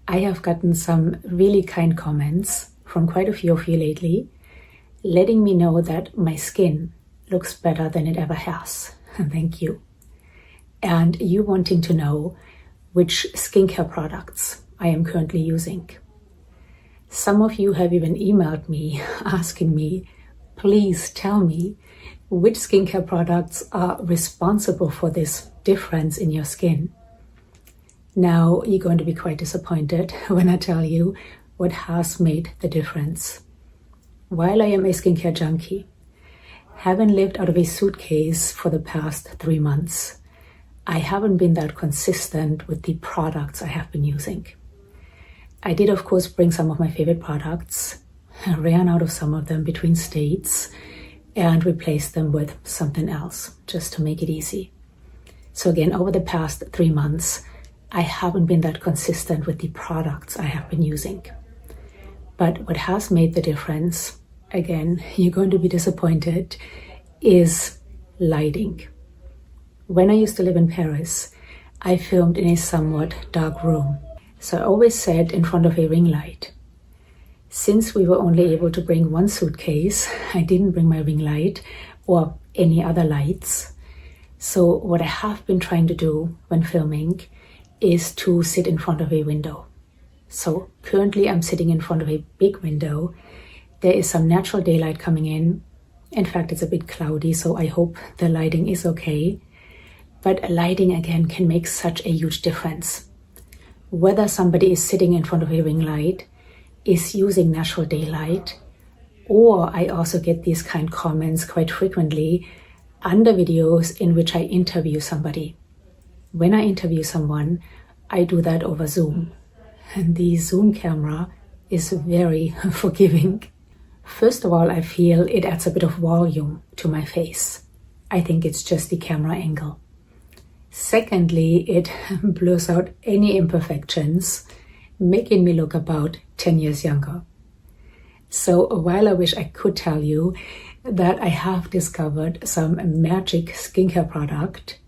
I have gotten some really kind comments from quite a few of you lately, letting me know that my skin looks better than it ever has. Thank you. And you wanting to know which skincare products I am currently using. Some of you have even emailed me asking me, please tell me which skincare products are responsible for this difference in your skin. Now you're going to be quite disappointed when I tell you what has made the difference. While I am a skincare junkie, having lived out of a suitcase for the past 3 months, I haven't been that consistent with the products I have been using. I did, of course, bring some of my favorite products, ran out of some of them between states, and replaced them with something else, just to make it easy. So again, over the past 3 months, I haven't been that consistent with the products I have been using. But what has made the difference, again, you're going to be disappointed, is lighting. When I used to live in Paris, I filmed in a somewhat dark room. So I always sat in front of a ring light. Since we were only able to bring one suitcase, I didn't bring my ring light or any other lights. So what I have been trying to do when filming is to sit in front of a window. So currently I'm sitting in front of a big window. There is some natural daylight coming in. In fact, it's a bit cloudy, so I hope the lighting is okay. But lighting again can make such a huge difference. Whether somebody is sitting in front of a ring light, is using natural daylight, or I also get these kind comments quite frequently under videos in which I interview somebody. When I interview someone, I do that over Zoom. And the Zoom camera is very forgiving. First of all, I feel it adds a bit of volume to my face. I think it's just the camera angle. Secondly, it blurs out any imperfections, making me look about 10 years younger. So while I wish I could tell you that I have discovered some magic skincare product,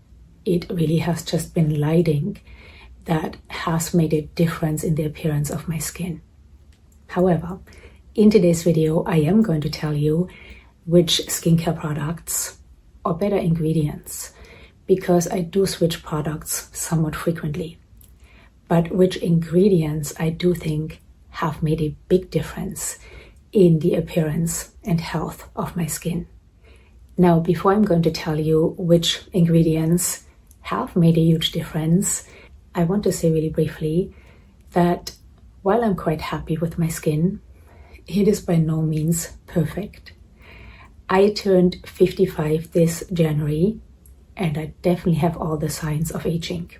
it really has just been lighting that has made a difference in the appearance of my skin. However, in today's video, I am going to tell you which skincare products, or better ingredients, because I do switch products somewhat frequently, but which ingredients I do think have made a big difference in the appearance and health of my skin. Now, before I'm going to tell you which ingredients have made a huge difference, I want to say really briefly that while I'm quite happy with my skin, it is by no means perfect. I turned 55 this January, and I definitely have all the signs of aging.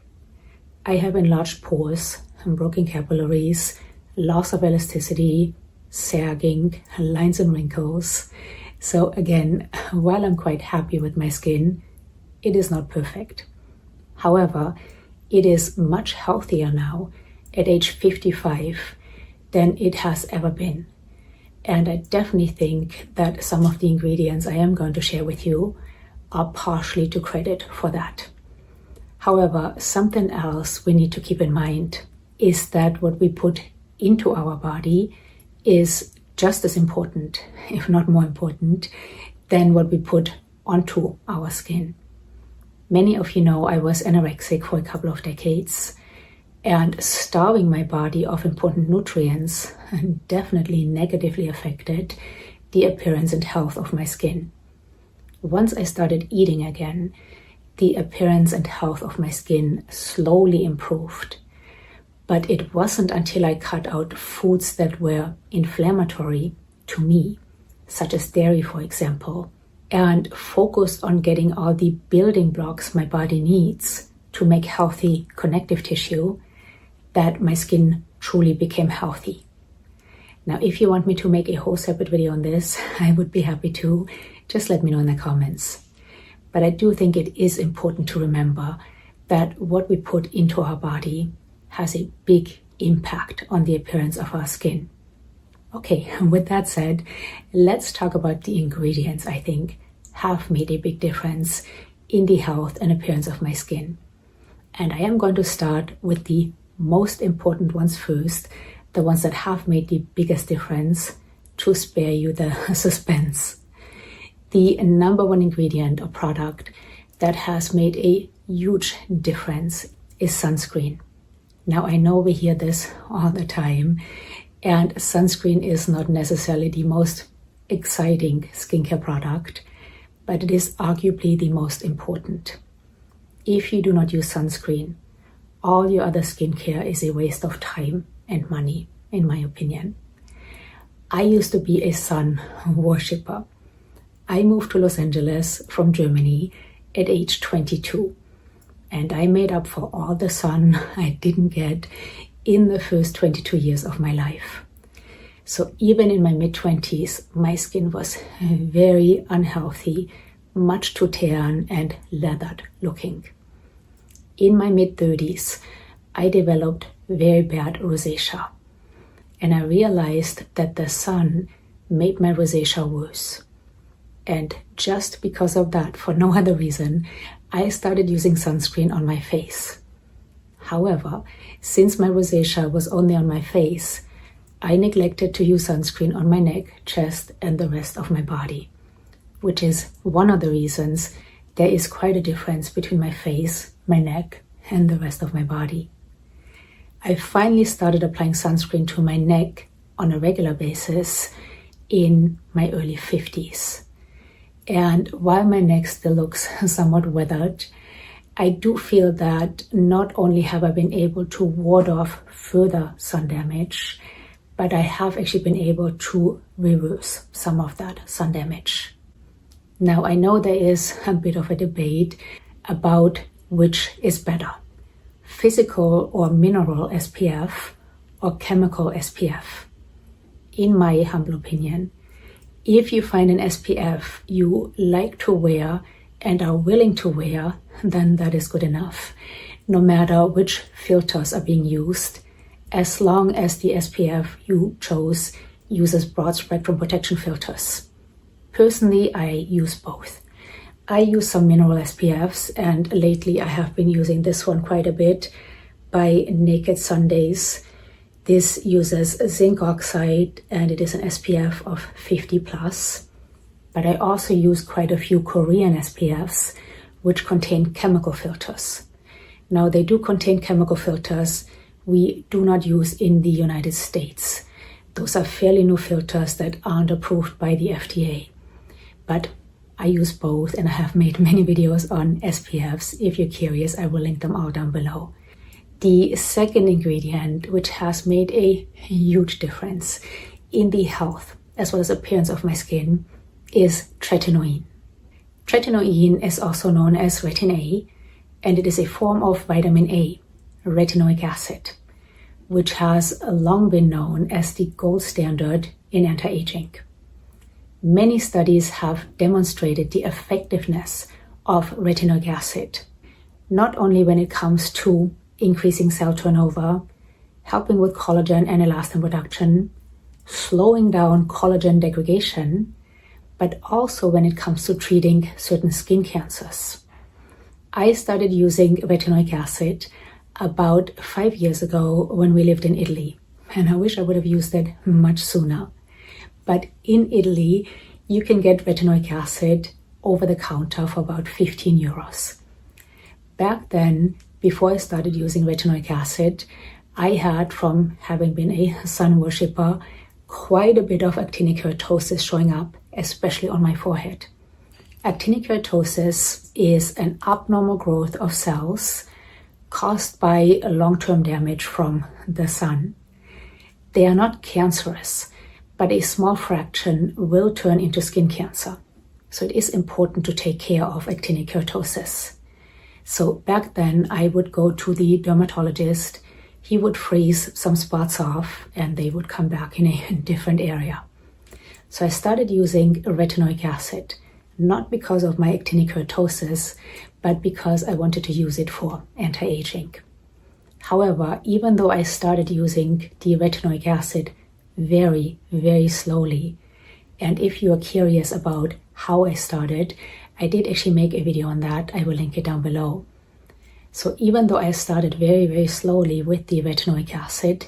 I have enlarged pores, broken capillaries, loss of elasticity, sagging, lines and wrinkles. So again, while I'm quite happy with my skin, it is not perfect. However, it is much healthier now at age 55 than it has ever been. And I definitely think that some of the ingredients I am going to share with you are partially to credit for that. However, something else we need to keep in mind is that what we put into our body is just as important, if not more important, than what we put onto our skin. Many of you know I was anorexic for a couple of decades, and starving my body of important nutrients definitely negatively affected the appearance and health of my skin. Once I started eating again, the appearance and health of my skin slowly improved. But it wasn't until I cut out foods that were inflammatory to me, such as dairy, for example, and focused on getting all the building blocks my body needs to make healthy connective tissue, that my skin truly became healthy. Now, if you want me to make a whole separate video on this, I would be happy to. Just let me know in the comments. But I do think it is important to remember that what we put into our body has a big impact on the appearance of our skin. Okay, with that said, let's talk about the ingredients I think have made a big difference in the health and appearance of my skin. And I am going to start with the most important ones first, the ones that have made the biggest difference, to spare you the suspense. The number one ingredient or product that has made a huge difference is sunscreen. Now, I know we hear this all the time, and sunscreen is not necessarily the most exciting skincare product, but it is arguably the most important. If you do not use sunscreen, all your other skincare is a waste of time and money, in my opinion. I used to be a sun worshipper. I moved to Los Angeles from Germany at age 22, and I made up for all the sun I didn't get in the first 22 years of my life. So even in my mid-20s, my skin was very unhealthy, much too tan and leathered looking. In my mid-30s, I developed very bad rosacea, and I realized that the sun made my rosacea worse. And just because of that, for no other reason, I started using sunscreen on my face. However, since my rosacea was only on my face, I neglected to use sunscreen on my neck, chest, and the rest of my body, which is one of the reasons there is quite a difference between my face, my neck, and the rest of my body. I finally started applying sunscreen to my neck on a regular basis in my early 50s. And while my neck still looks somewhat weathered, I do feel that not only have I been able to ward off further sun damage, but I have actually been able to reverse some of that sun damage. Now, I know there is a bit of a debate about which is better, physical or mineral SPF or chemical SPF. In my humble opinion, if you find an SPF you like to wear and are willing to wear, then that is good enough, no matter which filters are being used, as long as the SPF you chose uses broad spectrum protection filters. Personally, I use both. I use some mineral SPFs, and lately I have been using this one quite a bit by Naked Sundays. This uses zinc oxide and it is an SPF of 50 plus. But I also use quite a few Korean SPFs which contain chemical filters. Now, they do contain chemical filters we do not use in the United States. Those are fairly new filters that aren't approved by the FDA. But I use both, and I have made many videos on SPFs. If you're curious, I will link them all down below. The second ingredient, which has made a huge difference in the health as well as appearance of my skin, is tretinoin. Tretinoin is also known as retin A, and it is a form of vitamin A, retinoic acid, which has long been known as the gold standard in anti-aging. Many studies have demonstrated the effectiveness of retinoic acid, not only when it comes to increasing cell turnover, helping with collagen and elastin production, slowing down collagen degradation, but also when it comes to treating certain skin cancers. I started using retinoic acid about 5 years ago when we lived in Italy, and I wish I would have used it much sooner. But in Italy, you can get retinoic acid over the counter for about 15 euros. Back then, before I started using retinoic acid, I had, from having been a sun worshipper, quite a bit of actinic keratosis showing up, especially on my forehead. Actinic keratosis is an abnormal growth of cells caused by long-term damage from the sun. They are not cancerous, but a small fraction will turn into skin cancer. So it is important to take care of actinic keratosis. So back then I would go to the dermatologist, he would freeze some spots off and they would come back in a different area. So I started using retinoic acid, not because of my actinic keratosis, but because I wanted to use it for anti-aging. However, even though I started using the retinoic acid very, very slowly, and if you are curious about how I started, I did actually make a video on that. I will link it down below. So even though I started very, very slowly with the retinoic acid,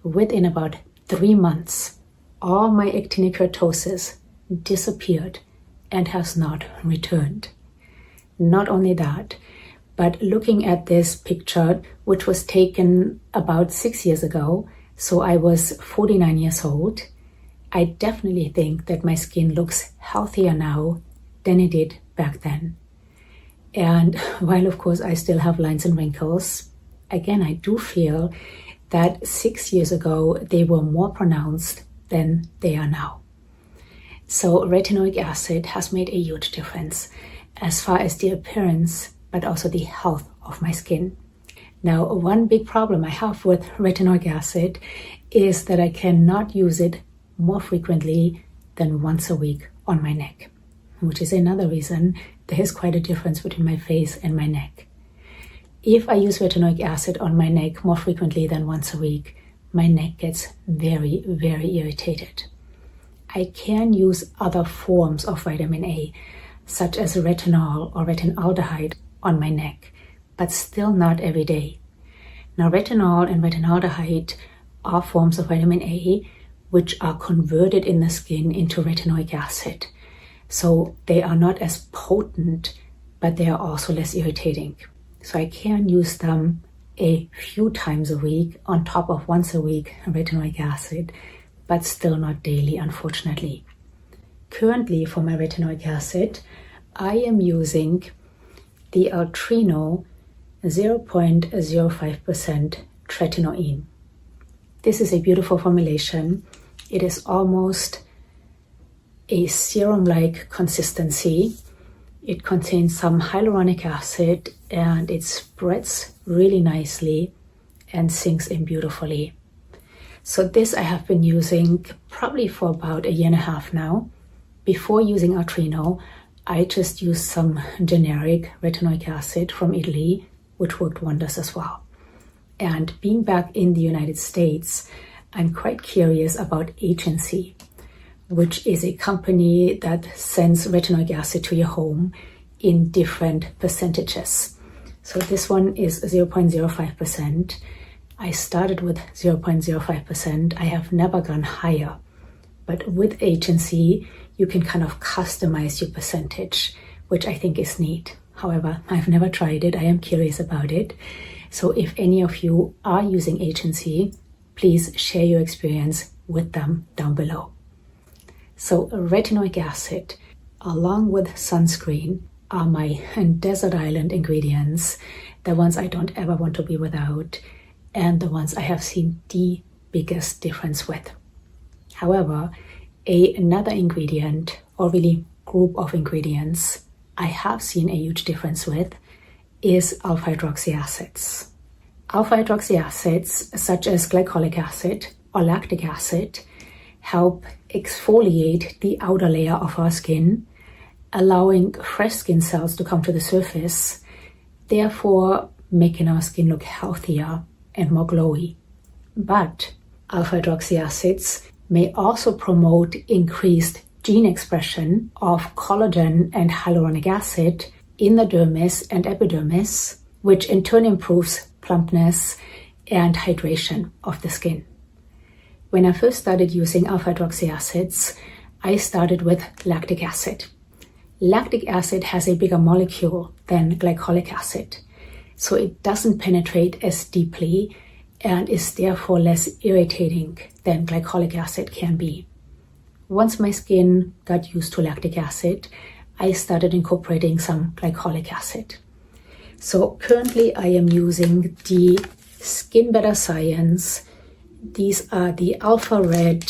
within about 3 months, all my actinic keratosis disappeared and has not returned. Not only that, but looking at this picture, which was taken about 6 years ago, so I was 49 years old, I definitely think that my skin looks healthier now than it did back then. And while of course I still have lines and wrinkles, again, I do feel that 6 years ago they were more pronounced than they are now. So retinoic acid has made a huge difference as far as the appearance, but also the health of my skin. Now, one big problem I have with retinoic acid is that I cannot use it more frequently than once a week on my neck, which is another reason there is quite a difference between my face and my neck. If I use retinoic acid on my neck more frequently than once a week, my neck gets very, very irritated. I can use other forms of vitamin A, such as retinol or retinaldehyde on my neck, but still not every day. Now, retinol and retinaldehyde are forms of vitamin A which are converted in the skin into retinoic acid. So they are not as potent, but they are also less irritating. So I can use them a few times a week on top of once a week retinoic acid, but still not daily, unfortunately. Currently, for my retinoic acid, I am using the Altrino 0.05% tretinoin. This is a beautiful formulation. It is almost a serum-like consistency. It contains some hyaluronic acid and it spreads really nicely and sinks in beautifully. So this I have been using probably for about 1.5 years now. Before using Altrino, I just used some generic retinoic acid from Italy, which worked wonders as well. And being back in the United States, I'm quite curious about Agency, which is a company that sends retinoic acid to your home in different percentages. So this one is 0.05%. I started with 0.05%. I have never gone higher. But with Agency, you can kind of customize your percentage, which I think is neat. However, I've never tried it. I am curious about it. So if any of you are using Agency, please share your experience with them down below. So retinoic acid, along with sunscreen, are my desert island ingredients, the ones I don't ever want to be without, and the ones I have seen the biggest difference with. However, another ingredient, or really group of ingredients, I have seen a huge difference with is alpha hydroxy acids. Alpha hydroxy acids, such as glycolic acid or lactic acid, help exfoliate the outer layer of our skin, allowing fresh skin cells to come to the surface, therefore making our skin look healthier and more glowy. But alpha hydroxy acids may also promote increased gene expression of collagen and hyaluronic acid in the dermis and epidermis, which in turn improves plumpness and hydration of the skin. When I first started using alpha hydroxy acids, I started with lactic acid. Lactic acid has a bigger molecule than glycolic acid, so it doesn't penetrate as deeply and is therefore less irritating than glycolic acid can be. Once my skin got used to lactic acid, I started incorporating some glycolic acid. So currently I am using the Skin Better Science. These are the Alpha Red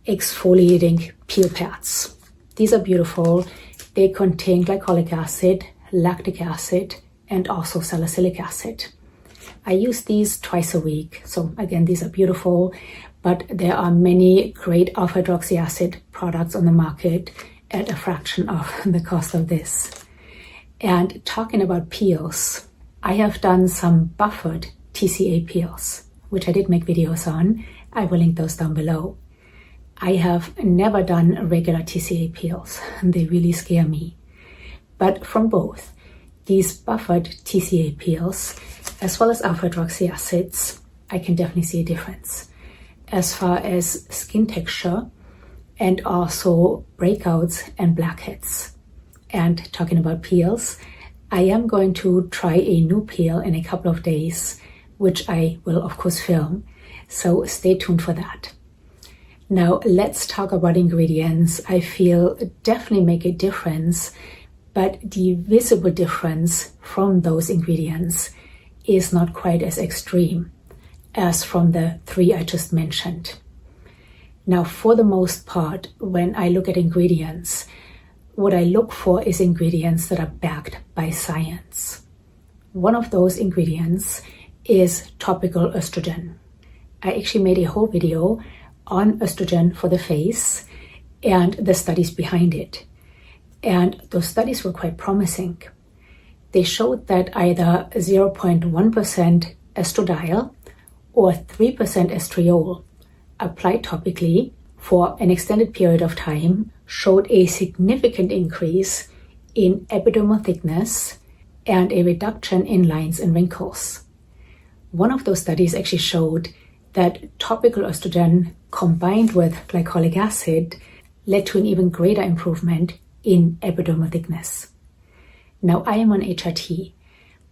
exfoliating peel pads. These are beautiful. They contain glycolic acid, lactic acid, and also salicylic acid. I use these twice a week. So again, these are beautiful, but there are many great alpha hydroxy acid products on the market at a fraction of the cost of this. And talking about peels, I have done some buffered TCA peels, which I did make videos on. I will link those down below. I have never done regular TCA peels. They really scare me. But from both, these buffered TCA peels, as well as alpha hydroxy acids, I can definitely see a difference as far as skin texture and also breakouts and blackheads. And talking about peels, I am going to try a new peel in a couple of days, which I will of course film, so stay tuned for that. Now let's talk about ingredients I feel definitely make a difference, but the visible difference from those ingredients is not quite as extreme as from the 3 I just mentioned. Now, for the most part, when I look at ingredients, what I look for is ingredients that are backed by science. One of those ingredients is topical estrogen. I actually made a whole video on estrogen for the face and the studies behind it. And those studies were quite promising. They showed that either 0.1% estradiol or 3% estriol applied topically for an extended period of time showed a significant increase in epidermal thickness and a reduction in lines and wrinkles. One of those studies actually showed that topical estrogen combined with glycolic acid led to an even greater improvement in epidermal thickness. Now, I am on HRT,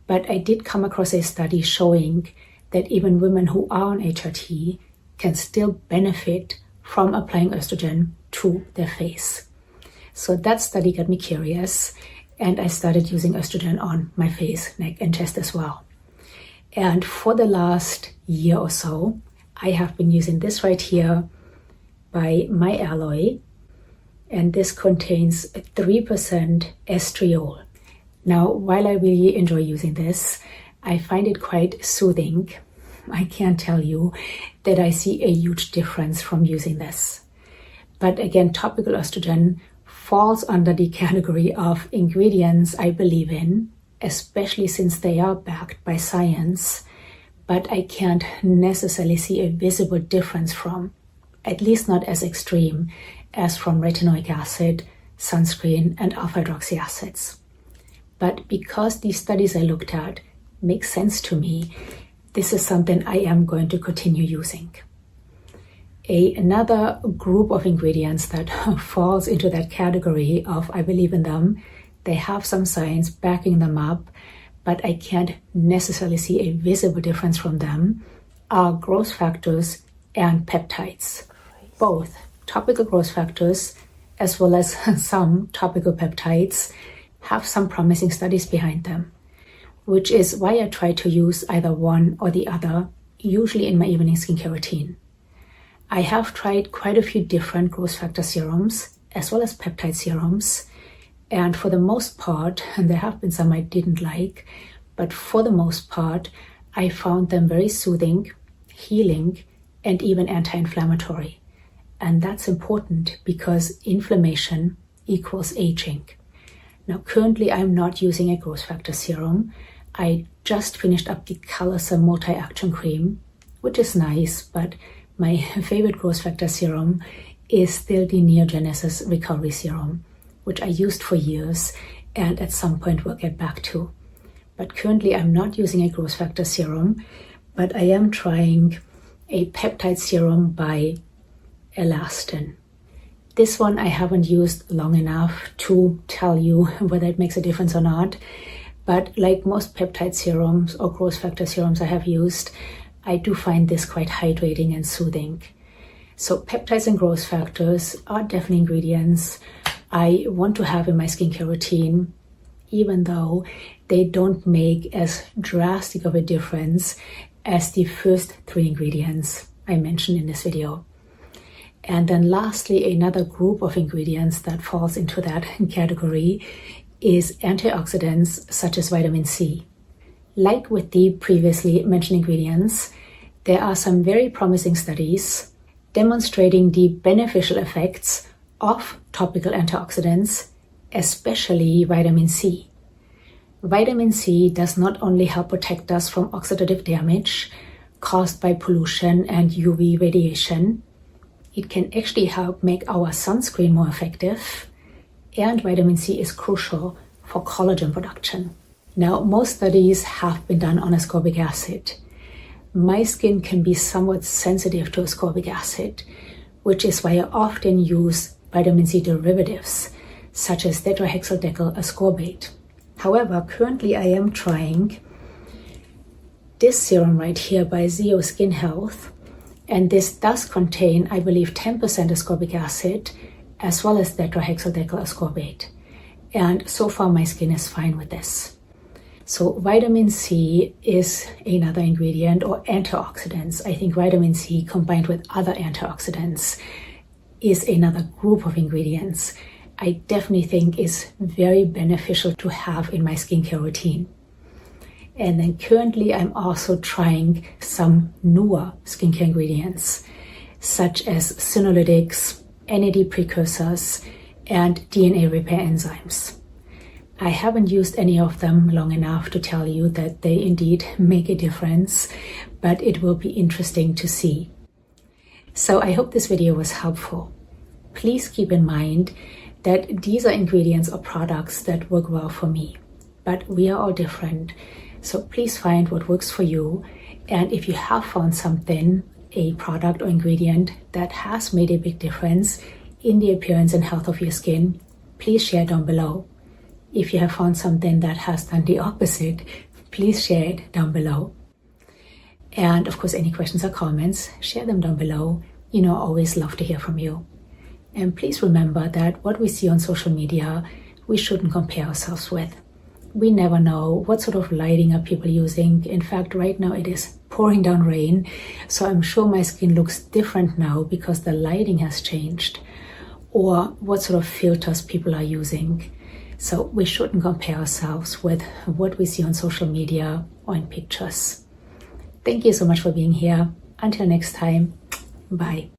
but I did come across a study showing that even women who are on HRT can still benefit from applying estrogen to their face. So that study got me curious, and I started using estrogen on my face, neck, and chest as well. And for the last year or so, I have been using this right here by My Alloy, and this contains 3% estriol. Now, while I really enjoy using this, I find it quite soothing. I can't tell you that I see a huge difference from using this. But again, topical estrogen falls under the category of ingredients I believe in, especially since they are backed by science, but I can't necessarily see a visible difference from, at least not as extreme as from retinoic acid, sunscreen, and alpha hydroxy acids. But because these studies I looked at make sense to me, this is something I am going to continue using. Another group of ingredients that falls into that category of I believe in them, they have some science backing them up, but I can't necessarily see a visible difference from them, are growth factors and peptides. Both topical growth factors as well as some topical peptides have some promising studies behind them, which is why I try to use either one or the other, usually in my evening skincare routine. I have tried quite a few different growth factor serums as well as peptide serums, and for the most part, and there have been some I didn't like, but for the most part, I found them very soothing, healing, and even anti-inflammatory. And that's important because inflammation equals aging. Now, currently I'm not using a growth factor serum. I just finished up the Colorsome Multi-Action Cream, which is nice, but my favorite growth factor serum is still the Neogenesis Recovery Serum, which I used for years and at some point will get back to. But currently I'm not using a growth factor serum, but I am trying a peptide serum by Elastin. This one I haven't used long enough to tell you whether it makes a difference or not, but like most peptide serums or growth factor serums I have used, I do find this quite hydrating and soothing. So peptides and growth factors are definitely ingredients I want to have in my skincare routine, even though they don't make as drastic of a difference as the first 3 ingredients I mentioned in this video. And then lastly, another group of ingredients that falls into that category is antioxidants such as vitamin C. Like with the previously mentioned ingredients, there are some very promising studies demonstrating the beneficial effects of topical antioxidants, especially vitamin C. Vitamin C does not only help protect us from oxidative damage caused by pollution and UV radiation, it can actually help make our sunscreen more effective, and vitamin C is crucial for collagen production. Now, most studies have been done on ascorbic acid. My skin can be somewhat sensitive to ascorbic acid, which is why I often use vitamin C derivatives, such as tetrahexyldecyl ascorbate. However, currently I am trying this serum right here by Zeo Skin Health, and this does contain, I believe, 10% ascorbic acid, as well as tetrahexyldecyl ascorbate. And so far my skin is fine with this. So vitamin C is another ingredient, or antioxidants. I think vitamin C combined with other antioxidants is another group of ingredients I definitely think is very beneficial to have in my skincare routine. And then currently I'm also trying some newer skincare ingredients, such as senolytics, NAD precursors, and DNA repair enzymes. I haven't used any of them long enough to tell you that they indeed make a difference, but it will be interesting to see. So I hope this video was helpful. Please keep in mind that these are ingredients or products that work well for me, but we are all different. So please find what works for you. And if you have found something, a product or ingredient that has made a big difference in the appearance and health of your skin, please share down below. If you have found something that has done the opposite, please share it down below. And of course, any questions or comments, share them down below. I always love to hear from you. And please remember that what we see on social media, we shouldn't compare ourselves with. We never know what sort of lighting are people using. In fact, right now it is pouring down rain, so I'm sure my skin looks different now because the lighting has changed, or what sort of filters people are using. So we shouldn't compare ourselves with what we see on social media or in pictures. Thank you so much for being here. Until next time, bye.